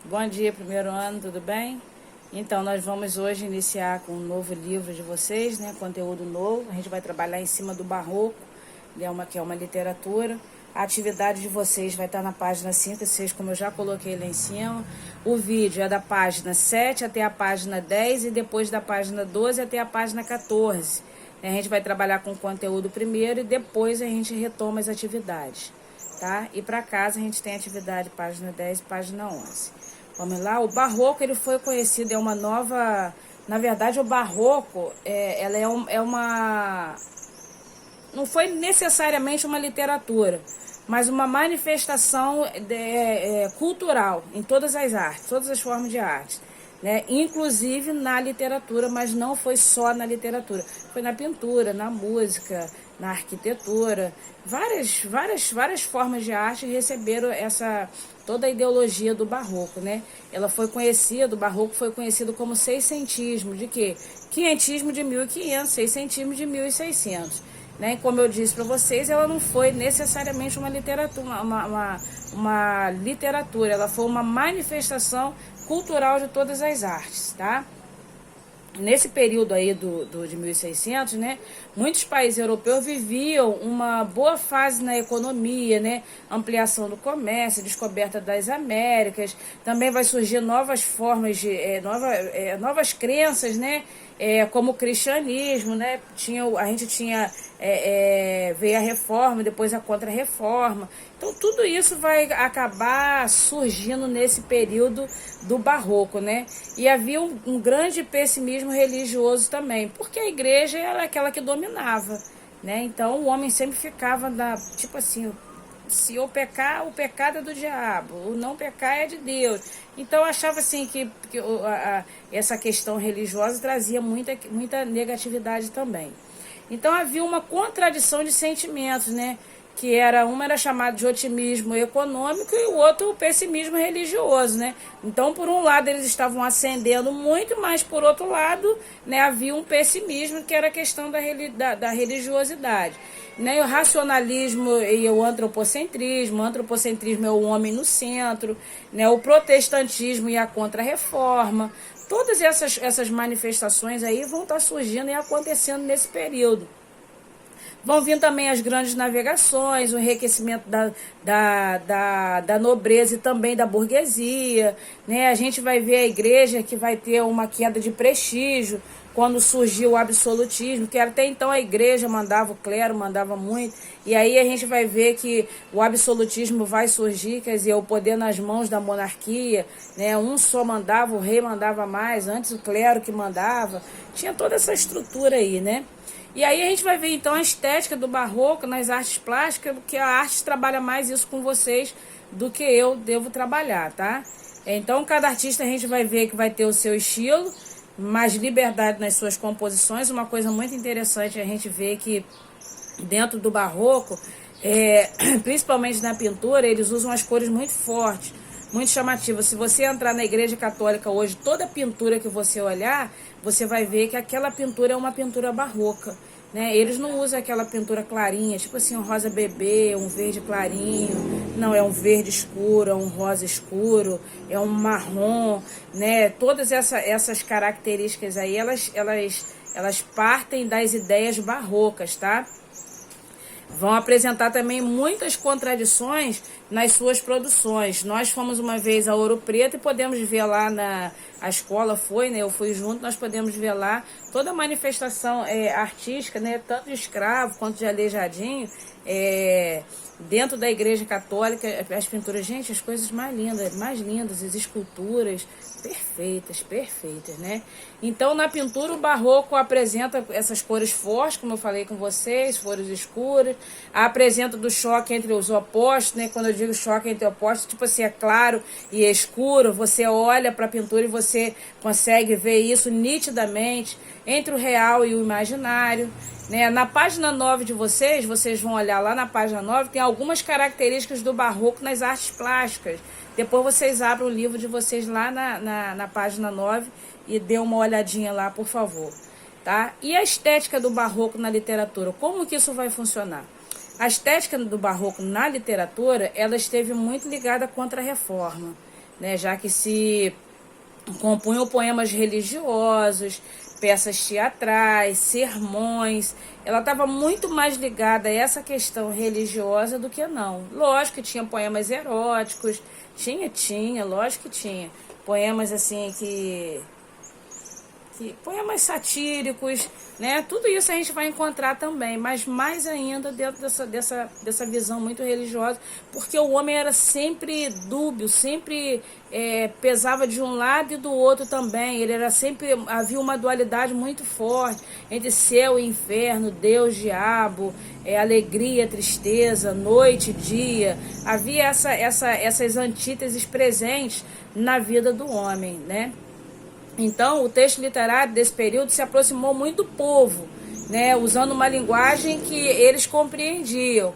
Bom dia, primeiro ano, tudo bem? Então, nós vamos hoje iniciar com um novo livro de vocês, né? Conteúdo novo. A gente vai trabalhar em cima do barroco, que é uma literatura. A atividade de vocês vai estar na página 5 e 6, como eu já coloquei lá em cima. O vídeo é da página 7 até a página 10 e depois da página 12 até a página 14. A gente vai trabalhar com o conteúdo primeiro e depois a gente retoma as atividades, tá? E para casa a gente tem atividade página 10 e página 11. Vamos lá, o barroco ele foi conhecido, é uma nova... Na verdade, o barroco, não foi necessariamente uma literatura, mas uma manifestação cultural em todas as artes, todas as formas de arte, né? Inclusive na literatura, mas não foi só na literatura, foi na pintura, na música, na arquitetura, várias formas de arte receberam toda a ideologia do barroco, né? O barroco foi conhecido como seiscentismo, de quê? Quinhentismo de 1500, seiscentismo de 1600. Né? Como eu disse para vocês, ela não foi necessariamente uma literatura, ela foi uma manifestação cultural de todas as artes, tá? Nesse período aí de 1600, né, muitos países europeus viviam uma boa fase na economia, né, ampliação do comércio, descoberta das Américas, também vai surgir novas formas novas crenças, né, como o cristianismo, né, veio a reforma, depois a contra-reforma. Então tudo isso vai acabar surgindo nesse período do barroco, né? E havia um grande pessimismo religioso também, porque a igreja era aquela que dominava, né? Então o homem sempre ficava tipo assim, se eu pecar, o pecado é do diabo, o não pecar é de Deus. Então eu achava assim que essa questão religiosa trazia muita negatividade também. Então havia uma contradição de sentimentos, né? Um era chamado de otimismo econômico e o outro o pessimismo religioso, né? Então, por um lado, eles estavam ascendendo muito, mas por outro lado, né, havia um pessimismo que era a questão da religiosidade. Né? O racionalismo e o antropocentrismo é o homem no centro, né? O protestantismo e a contra-reforma. Todas essas manifestações aí vão estar surgindo e acontecendo nesse período. Vão vir também as grandes navegações, o enriquecimento da nobreza e também da burguesia. Né? A gente vai ver a igreja que vai ter uma queda de prestígio quando surgiu o absolutismo, que até então a igreja mandava, o clero mandava muito, e aí a gente vai ver que o absolutismo vai surgir, quer dizer, o poder nas mãos da monarquia, né? Um só mandava, o rei mandava mais, antes o clero que mandava, tinha toda essa estrutura aí, né? E aí a gente vai ver então a estética do barroco nas artes plásticas, porque a arte trabalha mais isso com vocês do que eu devo trabalhar, tá? Então cada artista a gente vai ver que vai ter o seu estilo, mais liberdade nas suas composições. Uma coisa muito interessante a gente ver que dentro do barroco, principalmente na pintura, eles usam as cores muito fortes, muito chamativas. Se você entrar na igreja católica hoje, toda pintura que você olhar, você vai ver que aquela pintura é uma pintura barroca, né? Eles não usam aquela pintura clarinha, tipo assim, um rosa bebê, um verde clarinho. Não, é um verde escuro, é um rosa escuro, é um marrom, né? Todas essas características aí, elas partem das ideias barrocas, tá? Vão apresentar também muitas contradições nas suas produções. Nós fomos uma vez a Ouro Preto e podemos ver lá a escola foi, né? Eu fui junto, nós podemos ver lá toda a manifestação artística, né? Tanto de escravo quanto de aleijadinho, dentro da igreja católica, as pinturas, gente, as coisas mais lindas, as esculturas perfeitas, né? Então, na pintura, o barroco apresenta essas cores fortes, como eu falei com vocês, cores escuras, apresenta do choque entre os opostos, né? Quando eu digo choque entre opostos, tipo assim, é claro e escuro, você olha para a pintura e você consegue ver isso nitidamente, entre o real e o imaginário, né? Na página 9 de vocês vão olhar lá na página 9, tem algumas características do barroco nas artes plásticas. Depois vocês abrem o livro de vocês lá na página 9 e dê uma olhadinha lá, por favor. Tá? E a estética do barroco na literatura, como que isso vai funcionar? A estética do barroco na literatura, ela esteve muito ligada à contra-reforma. né, já que se compunham poemas religiosos, peças teatrais, sermões. Ela estava muito mais ligada a essa questão religiosa do que não. Lógico que tinha poemas eróticos, tinha, lógico que tinha. Poemas assim poemas satíricos, né? Tudo isso a gente vai encontrar também, mas mais ainda dentro dessa visão muito religiosa, porque o homem era sempre dúbio, sempre pesava de um lado e do outro também. Ele era sempre, havia uma dualidade muito forte entre céu e inferno, Deus, diabo, alegria, tristeza, noite, dia. Havia essas antíteses presentes na vida do homem, né? Então, o texto literário desse período se aproximou muito do povo, né, usando uma linguagem que eles compreendiam.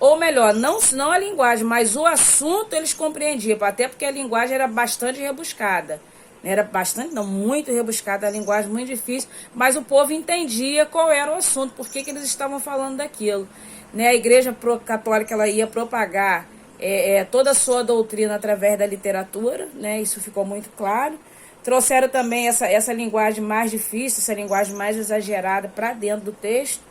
Ou melhor, não a linguagem, mas o assunto eles compreendiam, até porque a linguagem era bastante rebuscada. Era bastante, não, muito rebuscada, a linguagem muito difícil, mas o povo entendia qual era o assunto, por que eles estavam falando daquilo. Né, a Igreja Católica ela ia propagar toda a sua doutrina através da literatura, né, isso ficou muito claro. Trouxeram também essa linguagem mais difícil, essa linguagem mais exagerada para dentro do texto,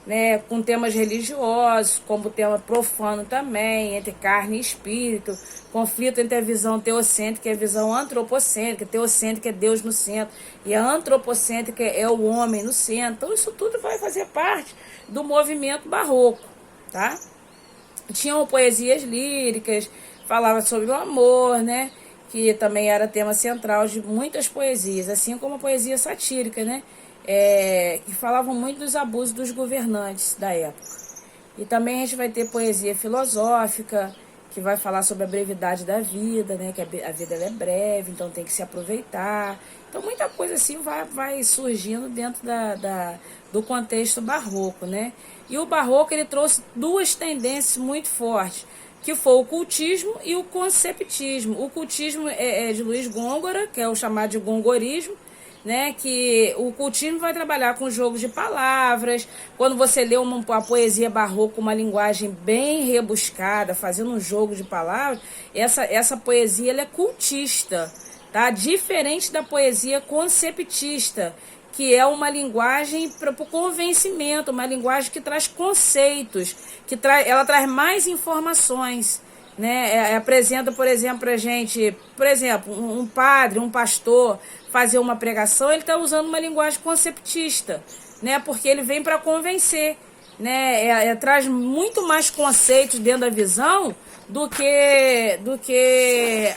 né, com temas religiosos, como tema profano também, entre carne e espírito, conflito entre a visão teocêntrica e a visão antropocêntrica. Teocêntrica é Deus no centro e a antropocêntrica é o homem no centro. Então isso tudo vai fazer parte do movimento barroco, tá? Tinham poesias líricas, falava sobre o amor, né? Que também era tema central de muitas poesias, assim como a poesia satírica, né? Que falavam muito dos abusos dos governantes da época. E também a gente vai ter poesia filosófica, que vai falar sobre a brevidade da vida, né? Que a vida ela é breve, então tem que se aproveitar. Então muita coisa assim vai surgindo dentro do contexto barroco, né? E o barroco ele trouxe duas tendências muito fortes, que foi o cultismo e o conceptismo. O cultismo é de Luiz Gôngora, que é o chamado de gongorismo, né? Que o cultismo vai trabalhar com jogos de palavras. Quando você lê uma poesia barroca, uma linguagem bem rebuscada, fazendo um jogo de palavras, essa poesia ela é cultista, tá? Diferente da poesia conceptista, que é uma linguagem para o convencimento, uma linguagem que traz conceitos, ela traz mais informações, né? Apresenta, por exemplo, para a gente, um padre, um pastor fazer uma pregação, ele está usando uma linguagem conceptista, né? Porque ele vem para convencer, né? Traz muito mais conceitos dentro da visão do que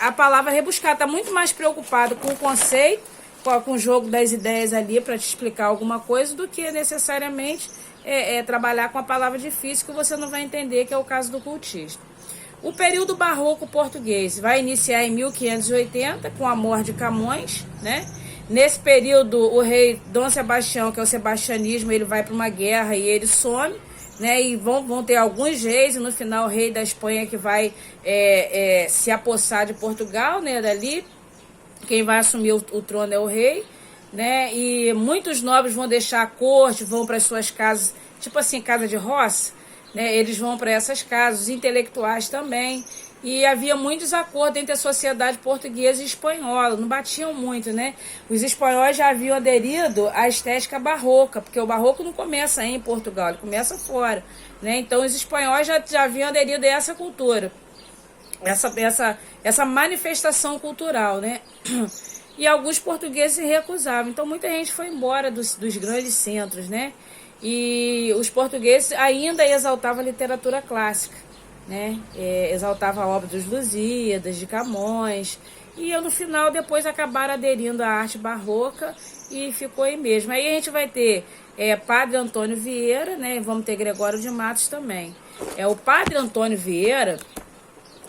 a palavra rebuscada. Está muito mais preocupado com o conceito, com o jogo das ideias ali para te explicar alguma coisa, do que necessariamente trabalhar com a palavra difícil que você não vai entender, que é o caso do cultismo. O período barroco português vai iniciar em 1580 com a morte de Camões, né? Nesse período o rei Dom Sebastião, que é o sebastianismo, ele vai para uma guerra e ele some, né? E vão ter alguns reis, e no final o rei da Espanha que vai se apossar de Portugal, né? Dali quem vai assumir o trono é o rei, né? E muitos nobres vão deixar a corte, vão para as suas casas, tipo assim, casa de roça, né? Eles vão para essas casas, os intelectuais também. E havia muito desacordo entre a sociedade portuguesa e espanhola, não batiam muito, né? Os espanhóis já haviam aderido à estética barroca, porque o barroco não começa em Portugal, ele começa fora, né? Então os espanhóis já haviam aderido a essa cultura, essa manifestação cultural, né? E alguns portugueses se recusavam. Então muita gente foi embora dos grandes centros, né? E os portugueses ainda exaltavam a literatura clássica, né? Exaltavam a obra dos Lusíadas, de Camões. E no final depois acabaram aderindo à arte barroca e ficou aí mesmo. Aí a gente vai ter Padre Antônio Vieira, né? Vamos ter Gregório de Matos também. O Padre Antônio Vieira,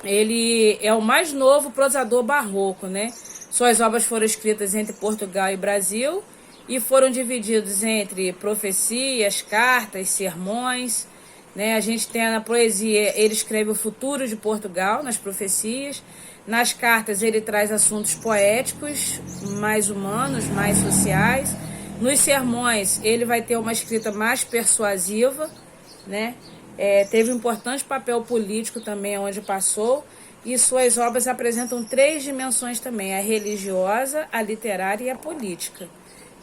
ele é o mais novo prosador barroco, né? Suas obras foram escritas entre Portugal e Brasil e foram divididos entre profecias, cartas, sermões, né? A gente tem na poesia, ele escreve o futuro de Portugal, nas profecias. Nas cartas ele traz assuntos poéticos, mais humanos, mais sociais. Nos sermões ele vai ter uma escrita mais persuasiva, né? Teve um importante papel político também onde passou. e suas obras apresentam 3 dimensões também, a religiosa, a literária e a política.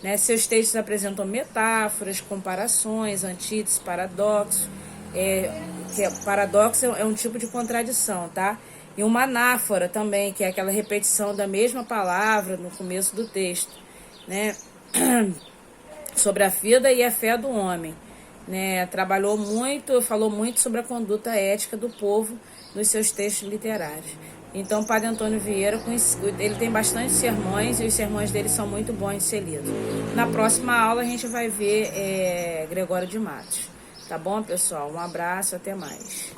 Né? Seus textos apresentam metáforas, comparações, antíteses, paradoxos. Paradoxo é um tipo de contradição, tá? E uma anáfora também, que é aquela repetição da mesma palavra no começo do texto, né? Sobre a vida e a fé do homem. Né? Falou muito sobre a conduta ética do povo nos seus textos literários. Então, o Padre Antônio Vieira, ele tem bastante sermões e os sermões dele são muito bons de ser lidos. Na próxima aula a gente vai ver Gregório de Matos. Tá bom, pessoal? Um abraço, até mais.